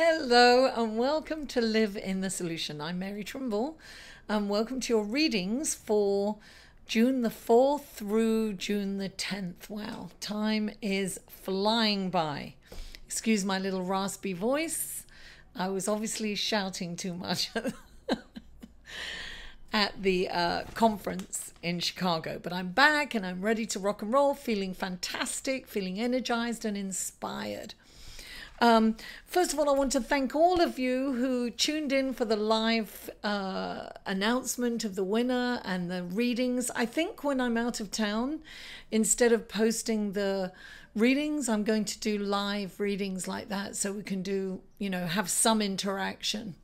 Hello and welcome to Live in the Solution. I'm Mary Trimble and welcome to your readings for June the 4th through June the 10th. Wow, time is flying by. Excuse my little raspy voice. I was obviously shouting too much at the conference in Chicago, but I'm back and I'm ready to rock and roll, feeling fantastic, feeling energized and inspired. First of all, I want to thank all of you who tuned in for the live announcement of the winner and the readings. I think when I'm out of town, instead of posting the readings, I'm going to do live readings like that so we can do, have some interaction.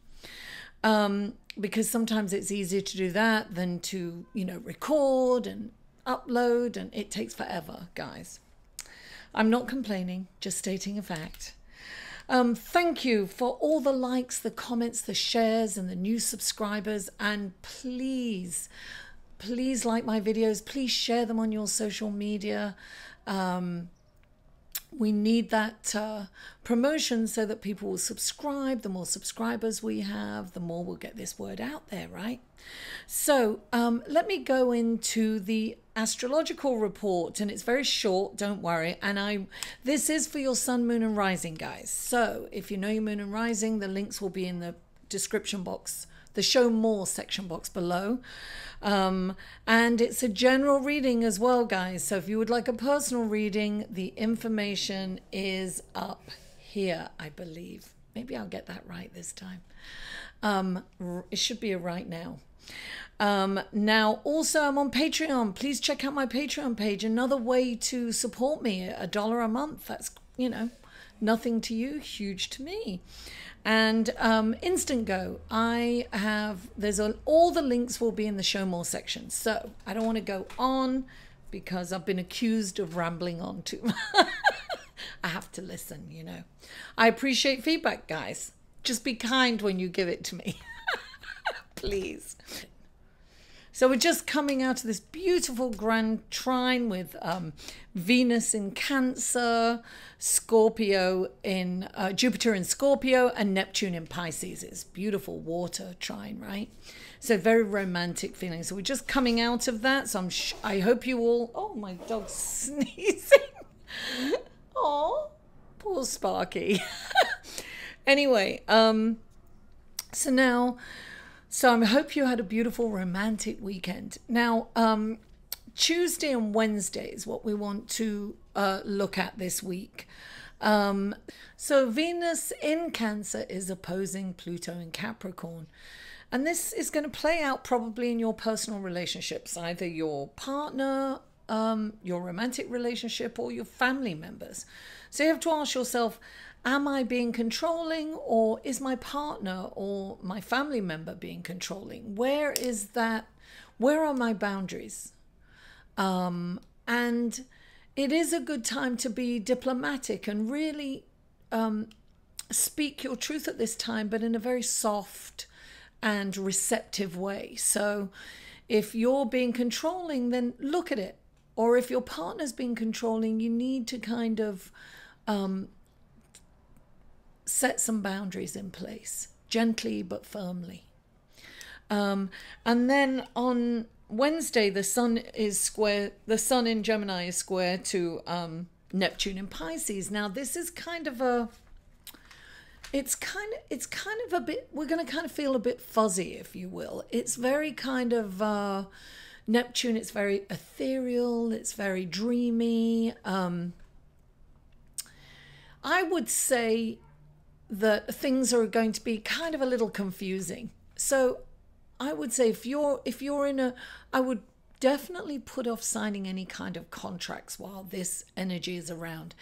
Because sometimes it's easier to do that than to, record and upload, and it takes forever, guys. I'm not complaining, just stating a fact. Thank you for all the likes, the comments, the shares, and the new subscribers. And please like my videos. Please share them on your social media. We need that promotion so that people will subscribe. The more subscribers we have, the more we'll get this word out there, right? So let me go into the astrological report, and it's very short, don't worry. And this is for your sun, moon and rising, guys. So if you know your moon and rising, the links will be in the description box, the show more section box below. And it's a general reading as well, guys. So if you would like a personal reading, the information is up here, I believe. Maybe I'll get that right this time. It should be a right now. Now also I'm on Patreon. Please check out my Patreon page. Another way to support me, $1 a month. That's, nothing to you, huge to me. And Instant Go, all the links will be in the show more section. So I don't want to go on because I've been accused of rambling on too much. I have to listen, I appreciate feedback, guys. Just be kind when you give it to me. Please. So we're just coming out of this beautiful grand trine with Venus in Cancer, Scorpio in Jupiter in Scorpio, and Neptune in Pisces. It's beautiful water trine, right? So very romantic feeling. So we're just coming out of that. So I hope you all. Oh, my dog's sneezing. Oh, poor Sparky. Anyway, So I hope you had a beautiful romantic weekend. Now, Tuesday and Wednesday is what we want to look at this week. So Venus in Cancer is opposing Pluto in Capricorn. And this is going to play out probably in your personal relationships, either your partner, your romantic relationship, or your family members. So you have to ask yourself, am I being controlling, or is my partner or my family member being controlling? Where are my boundaries? And it is a good time to be diplomatic and really speak your truth at this time, but in a very soft and receptive way. So if you're being controlling, then look at it. Or if your partner's being controlling, you need to kind of set some boundaries in place, gently but firmly. And then on Wednesday, the sun in Gemini is square to Neptune in Pisces. Now this is kind of a bit, we're going to kind of feel a bit fuzzy, if you will. It's very kind of Neptune, it's very ethereal, it's very dreamy. I would say that things are going to be kind of a little confusing. So I would say if you're I would definitely put off signing any kind of contracts while this energy is around.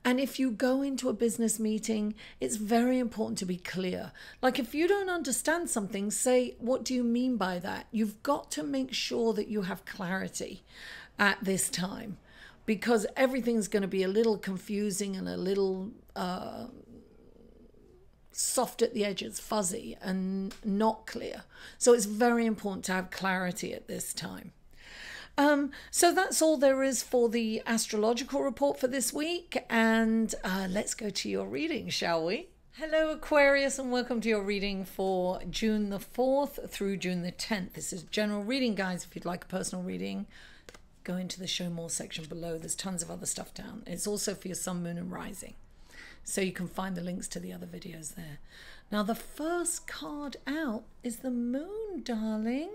And if you go into a business meeting, it's very important to be clear. Like if you don't understand something, say, what do you mean by that? You've got to make sure that you have clarity at this time, because everything's going to be a little confusing and a little soft at the edges, fuzzy and not clear. So it's very important to have clarity at this time. So that's all there is for the astrological report for this week. And let's go to your reading, shall we? Hello Aquarius, and welcome to your reading for June the 4th through June the 10th. This is general reading, guys. If you'd like a personal reading, go into the show more section below. There's tons of other stuff down. It's also for your sun, moon and rising, so you can find the links to the other videos there. Now the first card out is the moon, darling.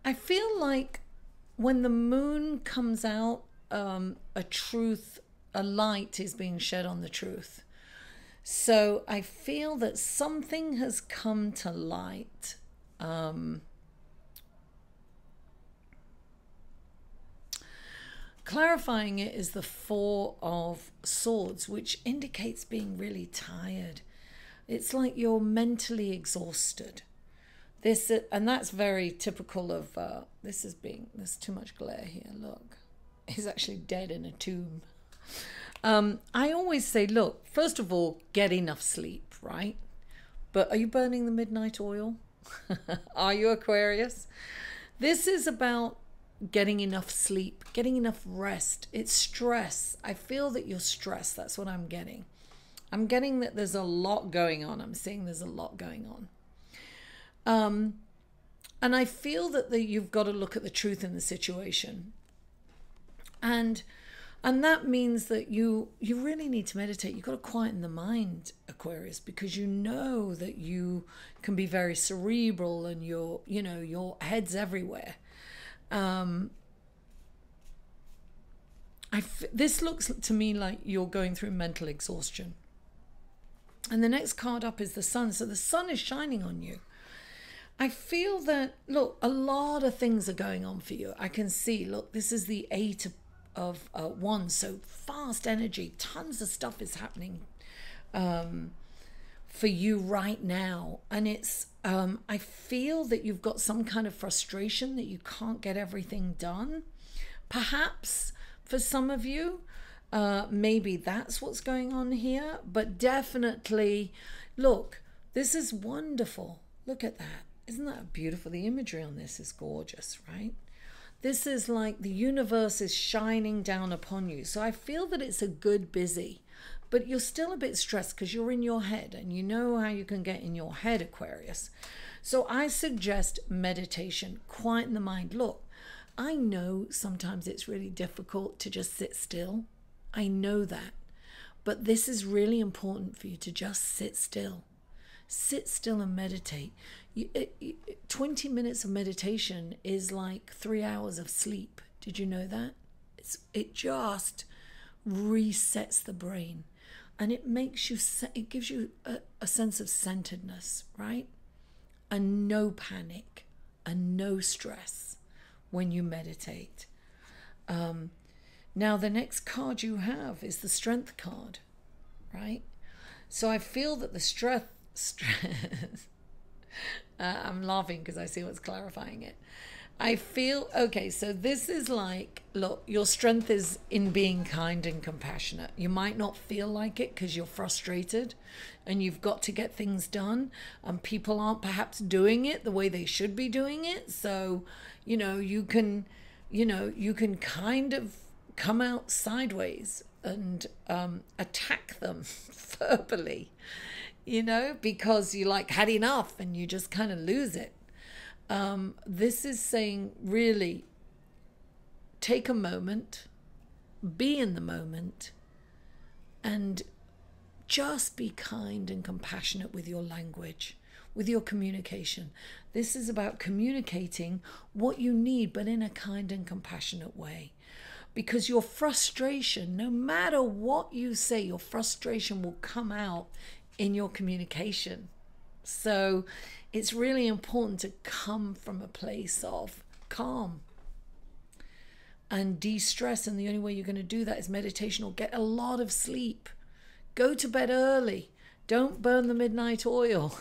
I feel like when the moon comes out, a light is being shed on the truth. So I feel that something has come to light. Clarifying it is the Four of Swords, which indicates being really tired. It's like you're mentally exhausted. And that's very typical of, there's too much glare here, look. He's actually dead in a tomb. I always say, look, first of all, get enough sleep, right? But are you burning the midnight oil? Are you, Aquarius? This is about getting enough sleep, getting enough rest. It's stress. I feel that you're stressed. That's what I'm getting. I'm getting that there's a lot going on. I'm seeing there's a lot going on. And I feel that you've got to look at the truth in the situation. And that means that you really need to meditate. You've got to quieten the mind, Aquarius, because you know that you can be very cerebral and your head's everywhere. This looks to me like you're going through mental exhaustion. And the next card up is the sun. So the sun is shining on you. I feel that, look, a lot of things are going on for you. I can see, look, this is the Eight of Wands, so fast energy, tons of stuff is happening for you right now. And it's I feel that you've got some kind of frustration that you can't get everything done. Perhaps for some of you, maybe that's what's going on here. But definitely, look, this is wonderful. Look at that. Isn't that beautiful? The imagery on this is gorgeous, right? This is like the universe is shining down upon you. So I feel that it's a good busy, but you're still a bit stressed because you're in your head, and you know how you can get in your head, Aquarius. So I suggest meditation, quieten the mind. Look, I know sometimes it's really difficult to just sit still. I know that, but this is really important for you to just sit still. Sit still and meditate. 20 minutes of meditation is like 3 hours of sleep. Did you know that? It just resets the brain, and it makes you, it gives you a sense of centeredness, right? And no panic and no stress when you meditate. Now the next card you have is the Strength card, right? So I feel that the stress I'm laughing because I see what's clarifying it. I feel, okay, so this is like, look, your strength is in being kind and compassionate. You might not feel like it because you're frustrated and you've got to get things done, and people aren't perhaps doing it the way they should be doing it. So, you can kind of come out sideways and attack them verbally, because you had enough and you just kind of lose it. This is saying, really take a moment, be in the moment, and just be kind and compassionate with your language, with your communication. This is about communicating what you need, but in a kind and compassionate way. Because your frustration, no matter what you say, your frustration will come out in your communication. So it's really important to come from a place of calm and de-stress, and the only way you're going to do that is meditation or get a lot of sleep. Go to bed early. Don't burn the midnight oil.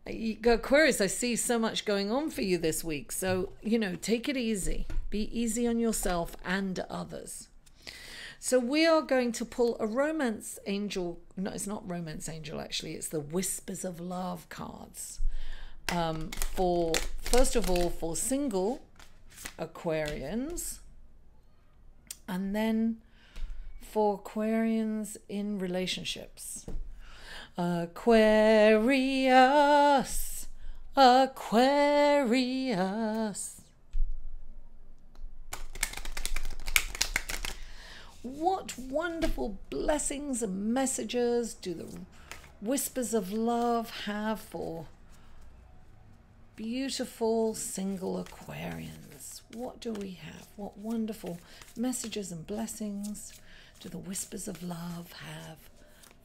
Aquarius, I see so much going on for you this week, so take it easy. Be easy on yourself and others. So we are going to pull a romance angel. No, it's not romance angel, actually. It's the Whispers of Love cards. First of all, for single Aquarians, and then for Aquarians in relationships. Aquarius, Aquarius. What wonderful blessings and messages do the whispers of love have for beautiful single Aquarians? What do we have? What wonderful messages and blessings do the whispers of love have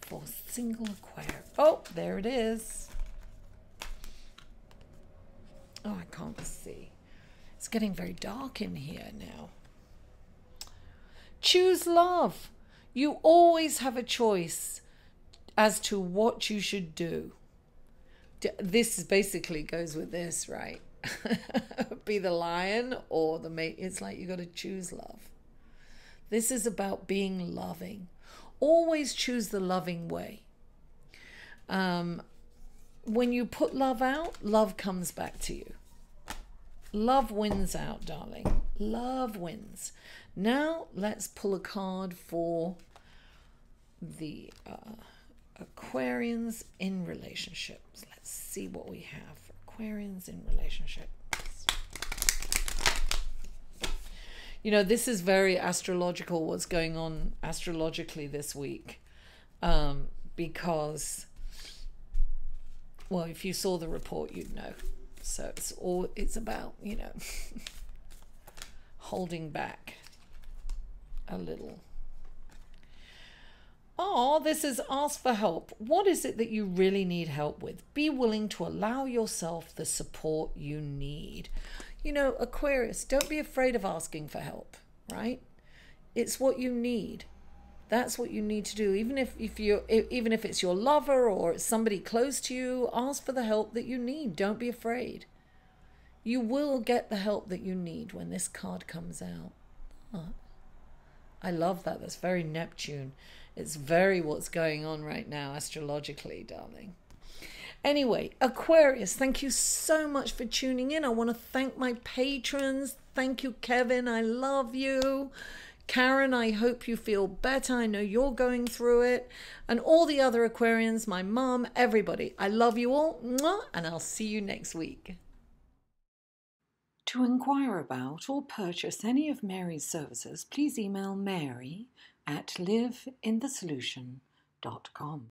for single Aquarius? Oh, there it is. Oh, I can't see. It's getting very dark in here now. Choose love. You always have a choice as to what you should do. This basically goes with this, right? Be the lion or the mate. It's like you got to choose love. This is about being loving. Always choose the loving way. When you put love out, love comes back to you. Love wins out, darling. Love wins. Now let's pull a card for the Aquarians in relationships. Let's see what we have for Aquarians in relationships. You know, this is very astrological, what's going on astrologically this week. Because, well, if you saw the report, you'd know. So it's about, you know, holding back a little. Oh, this is ask for help. What is it that you really need help with? Be willing to allow yourself the support you need. You know, Aquarius, don't be afraid of asking for help, right? It's what you need. That's what you need to do. Even if it's your lover or it's somebody close to you, ask for the help that you need. Don't be afraid. You will get the help that you need when this card comes out. Oh, I love that. That's very Neptune. It's very what's going on right now astrologically, darling. Anyway, Aquarius, thank you so much for tuning in. I want to thank my patrons. Thank you, Kevin. I love you. Karen, I hope you feel better. I know you're going through it. And all the other Aquarians, my mom, everybody. I love you all. And I'll see you next week. To inquire about or purchase any of Mary's services, please email mary@liveinthesolution.com.